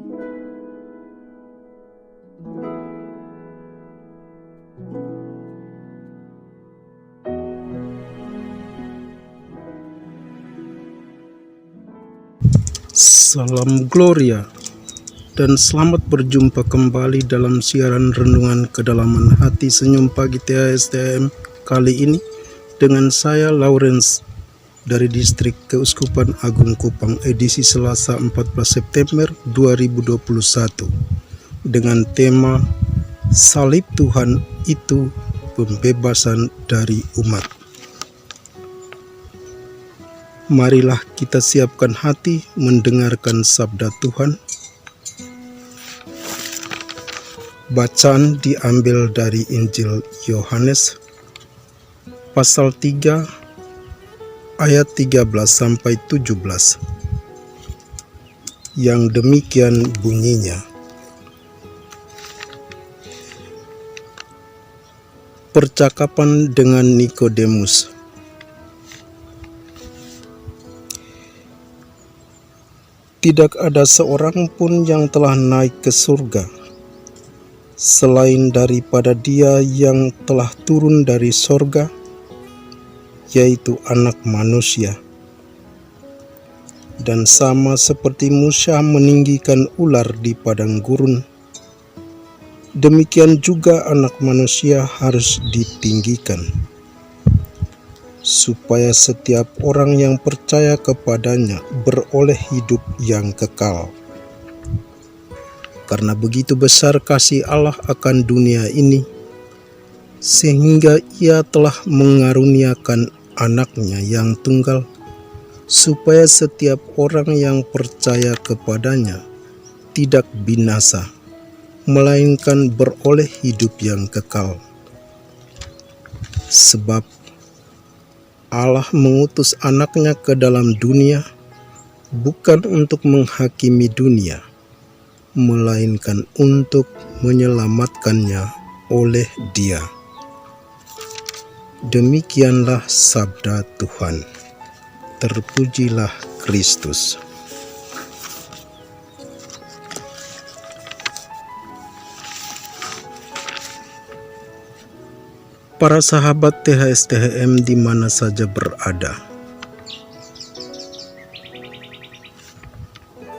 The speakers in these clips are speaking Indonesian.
Salam Gloria dan selamat berjumpa kembali dalam siaran renungan kedalaman hati senyum pagi THSTM kali ini dengan saya Lawrence dari Distrik Keuskupan Agung Kupang edisi Selasa 14 September 2021 dengan tema Salib Tuhan itu pembebasan dari umat. Marilah kita siapkan hati mendengarkan sabda Tuhan. Bacaan diambil dari Injil Yohanes pasal 3 ayat 13 sampai 17. Yang demikian bunyinya. Percakapan dengan Nikodemus. Tidak ada seorang pun yang telah naik ke surga, selain daripada Dia yang telah turun dari surga, yaitu Anak Manusia. Dan sama seperti Musa meninggikan ular di padang gurun, demikian juga Anak Manusia harus ditinggikan, supaya setiap orang yang percaya kepadanya beroleh hidup yang kekal. Karena begitu besar kasih Allah akan dunia ini, sehingga Ia telah mengaruniakan Anaknya yang tunggal, supaya setiap orang yang percaya kepadanya tidak binasa, melainkan beroleh hidup yang kekal. Sebab Allah mengutus Anaknya ke dalam dunia bukan untuk menghakimi dunia, melainkan untuk menyelamatkannya oleh Dia. Demikianlah sabda Tuhan. Terpujilah Kristus. Para sahabat THSTM di mana saja berada,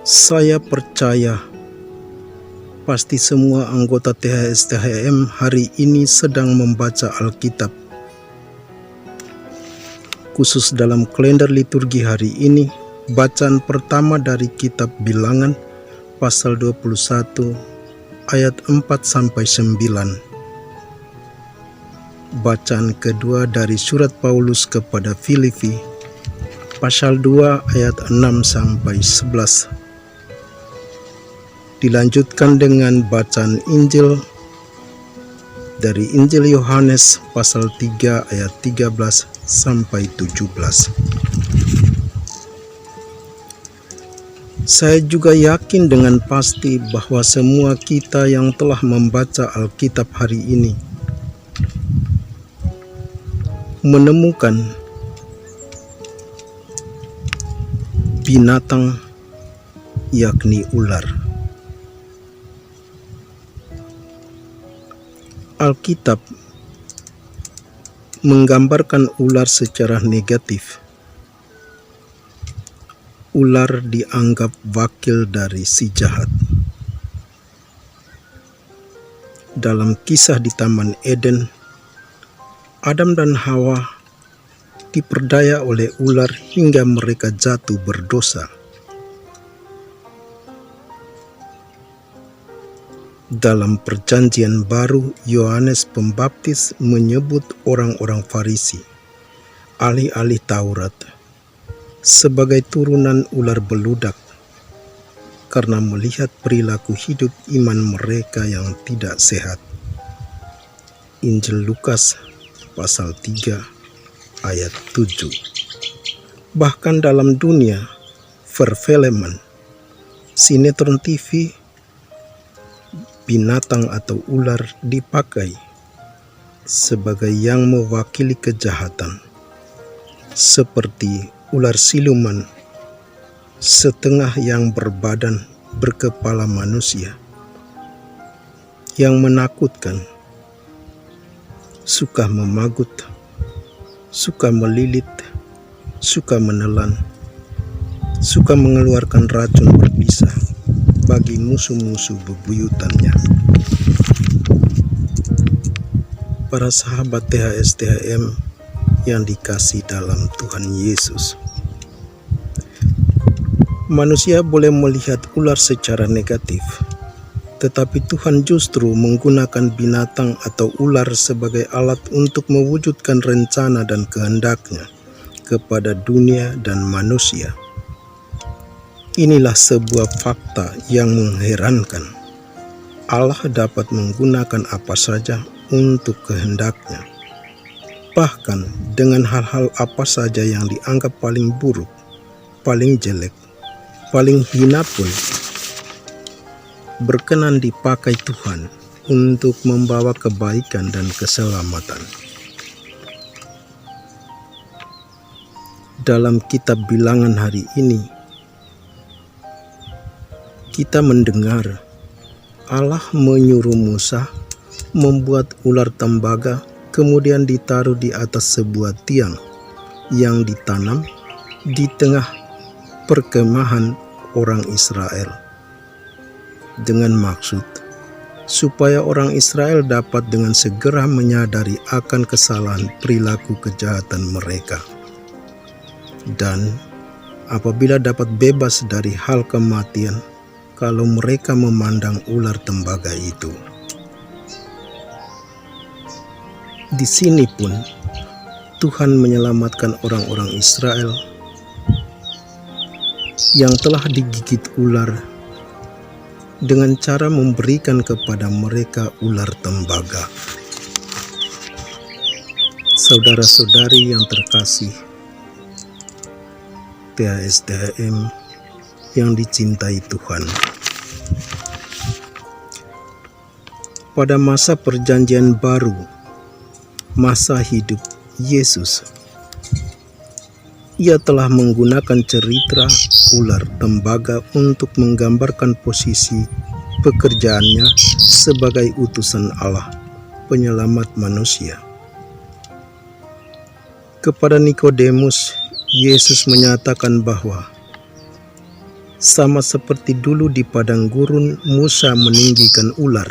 saya percaya pasti semua anggota THSTM hari ini sedang membaca Alkitab. Khusus dalam kalender liturgi hari ini, bacaan pertama dari kitab Bilangan pasal 21 ayat 4-9. Bacaan kedua dari surat Paulus kepada Filipi pasal 2 ayat 6-11. Dilanjutkan dengan bacaan Injil dari Injil Yohanes pasal 3 ayat 13-17. Saya juga yakin dengan pasti bahwa semua kita yang telah membaca Alkitab hari ini menemukan binatang, yakni ular. Alkitab menggambarkan ular secara negatif. Ular dianggap wakil dari si jahat. Dalam kisah di Taman Eden, Adam dan Hawa diperdaya oleh ular hingga mereka jatuh berdosa. Dalam Perjanjian Baru, Yohanes Pembaptis menyebut orang-orang Farisi, ahli-ahli Taurat, sebagai turunan ular beludak karena melihat perilaku hidup iman mereka yang tidak sehat. Injil Lukas pasal 3 ayat 7. Bahkan dalam dunia perfilman, sinetron TV, binatang atau ular dipakai sebagai yang mewakili kejahatan, seperti ular siluman, setengah yang berbadan berkepala manusia yang menakutkan, suka memagut, suka melilit, suka menelan, suka mengeluarkan racun berbisa bagi musuh-musuh bebuyutannya. Para sahabat THS-THM yang dikasihi dalam Tuhan Yesus, manusia boleh melihat ular secara negatif, tetapi Tuhan justru menggunakan binatang atau ular sebagai alat untuk mewujudkan rencana dan kehendak-Nya kepada dunia dan manusia. Inilah sebuah fakta yang mengherankan. Allah dapat menggunakan apa saja untuk kehendak-Nya, bahkan dengan hal-hal apa saja yang dianggap paling buruk, paling jelek, paling hina pun berkenan dipakai Tuhan untuk membawa kebaikan dan keselamatan. Dalam kitab Bilangan hari ini, kita mendengar Allah menyuruh Musa membuat ular tembaga, kemudian ditaruh di atas sebuah tiang yang ditanam di tengah perkemahan orang Israel, dengan maksud supaya orang Israel dapat dengan segera menyadari akan kesalahan perilaku kejahatan mereka, dan apabila dapat bebas dari hal kematian kalau mereka memandang ular tembaga itu. Di sini pun Tuhan menyelamatkan orang-orang Israel yang telah digigit ular dengan cara memberikan kepada mereka ular tembaga. Saudara-saudari yang terkasih, THS-THM yang dicintai Tuhan, pada masa perjanjian baru, masa hidup Yesus, Ia telah menggunakan cerita ular tembaga untuk menggambarkan posisi pekerjaannya sebagai utusan Allah, penyelamat manusia. Kepada Nikodemus, Yesus menyatakan bahwa sama seperti dulu di padang gurun Musa meninggikan ular,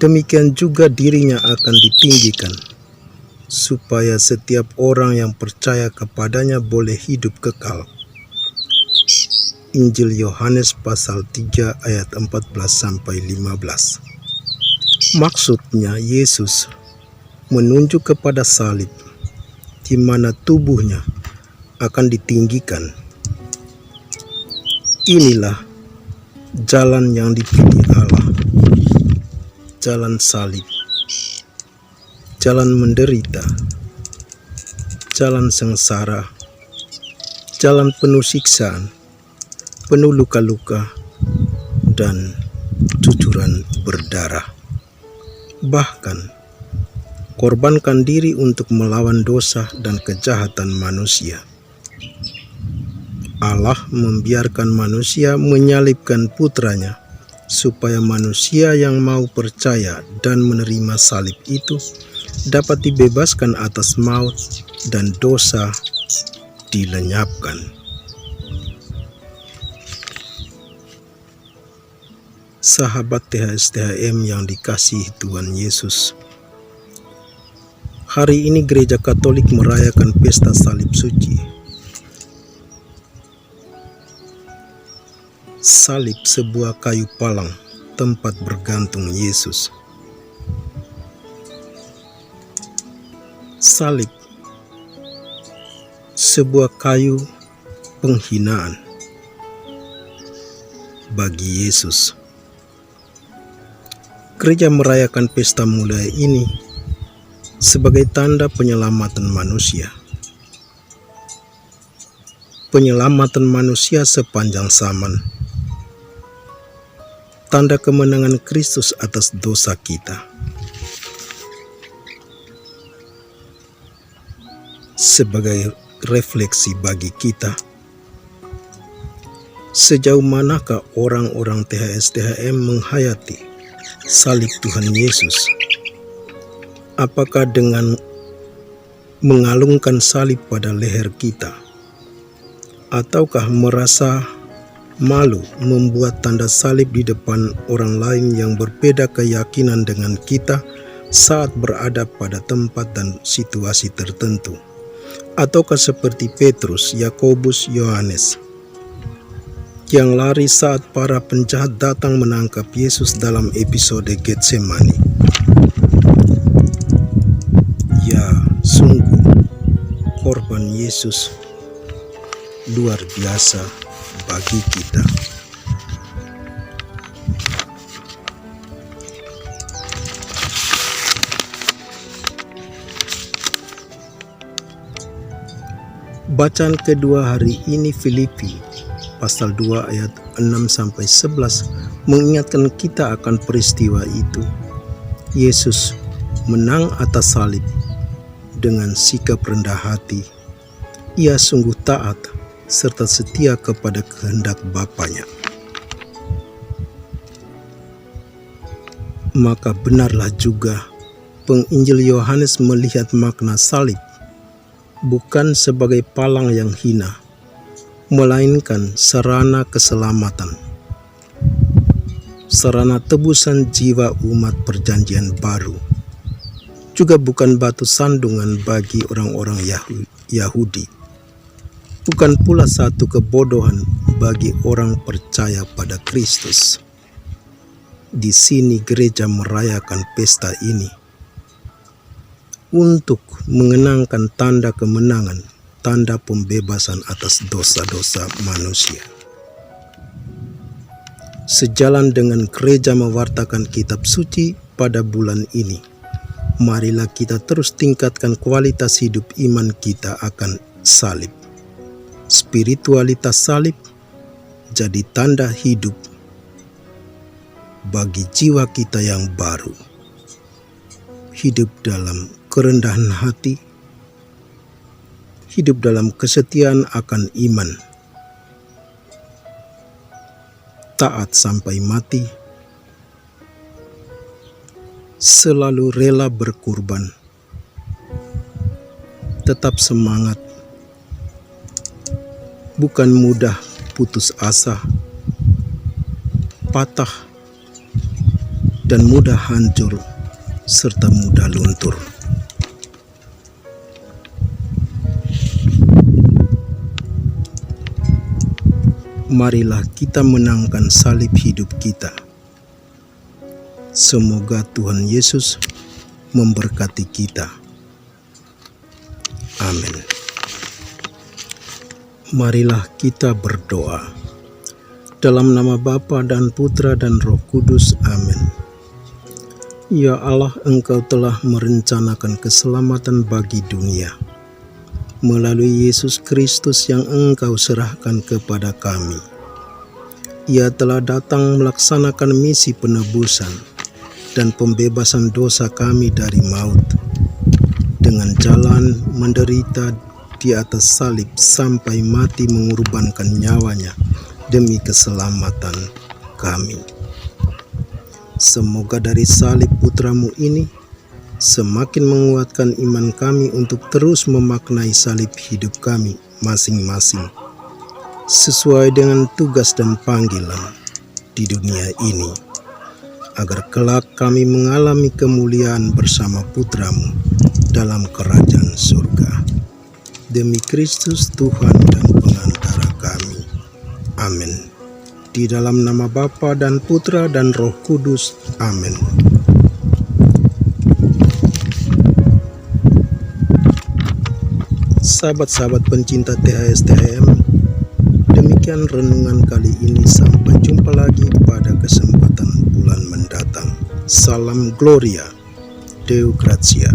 demikian juga dirinya akan ditinggikan, supaya setiap orang yang percaya kepadanya boleh hidup kekal. Injil Yohanes pasal 3 ayat 14-15. Maksudnya Yesus menunjuk kepada salib, di mana tubuhnya akan ditinggikan. Inilah jalan yang dipilih Allah, jalan salib, jalan menderita, jalan sengsara, jalan penuh siksaan, penuh luka-luka, dan cucuran berdarah. Bahkan, korbankan diri untuk melawan dosa dan kejahatan manusia. Allah membiarkan manusia menyalibkan putranya, supaya manusia yang mau percaya dan menerima salib itu dapat dibebaskan atas maut dan dosa dilenyapkan. Sahabat THS-THM yang dikasihi Tuhan Yesus, hari ini Gereja Katolik merayakan pesta salib suci. Salib sebuah kayu palang, tempat bergantung Yesus. Salib sebuah kayu penghinaan bagi Yesus. Gereja merayakan pesta mulai ini sebagai tanda penyelamatan manusia. Penyelamatan manusia sepanjang zaman. Tanda kemenangan Kristus atas dosa kita. Sebagai refleksi bagi kita, Sejauh manakah orang-orang THS-THM menghayati salib Tuhan Yesus? Apakah dengan mengalungkan salib pada leher kita? Ataukah merasa malu membuat tanda salib di depan orang lain yang berbeda keyakinan dengan kita saat berada pada tempat dan situasi tertentu? Ataukah seperti Petrus, Yakobus, Yohanes yang lari saat para penjahat datang menangkap Yesus dalam episode Getsemani? Ya, sungguh korban Yesus luar biasa bagi kita. Bacaan kedua hari ini Filipi pasal 2 ayat 6-11 mengingatkan kita akan peristiwa itu. Yesus menang atas salib dengan sikap rendah hati. Ia sungguh taat serta setia kepada kehendak Bapanya. Maka benarlah juga penginjil Yohanes melihat makna salib bukan sebagai palang yang hina, melainkan sarana keselamatan, sarana tebusan jiwa umat perjanjian baru, juga bukan batu sandungan bagi orang-orang Yahudi, bukan pula satu kebodohan bagi orang percaya pada Kristus. Di sini gereja merayakan pesta ini untuk mengenangkan tanda kemenangan, tanda pembebasan atas dosa-dosa manusia. Sejalan dengan gereja mewartakan kitab suci pada bulan ini, marilah kita terus tingkatkan kualitas hidup iman kita akan salib. Spiritualitas salib jadi tanda hidup bagi jiwa kita yang baru. Hidup dalam kerendahan hati, hidup dalam kesetiaan akan iman, taat sampai mati, selalu rela berkorban, tetap semangat, bukan mudah putus asa, patah, dan mudah hancur, serta mudah luntur. Marilah kita menangkan salib hidup kita. Semoga Tuhan Yesus memberkati kita. Amin. Marilah kita berdoa. Dalam nama Bapa dan Putra dan Roh Kudus. Amin. Ya Allah, Engkau telah merencanakan keselamatan bagi dunia melalui Yesus Kristus yang Engkau serahkan kepada kami. Ia telah datang melaksanakan misi penebusan dan pembebasan dosa kami dari maut, dengan jalan menderita di atas salib sampai mati mengorbankan nyawanya demi keselamatan kami. Semoga dari salib Putramu ini semakin menguatkan iman kami untuk terus memaknai salib hidup kami masing-masing, sesuai dengan tugas dan panggilan di dunia ini, agar kelak kami mengalami kemuliaan bersama Putramu dalam kerajaan surga. Demi Kristus Tuhan dan pengantara kami. Amin. Di dalam nama Bapa dan Putra dan Roh Kudus. Amin. Sahabat-sahabat pencinta THS-THM, demikian renungan kali ini. Sampai jumpa lagi pada kesempatan bulan mendatang. Salam Gloria, Deo Gratia.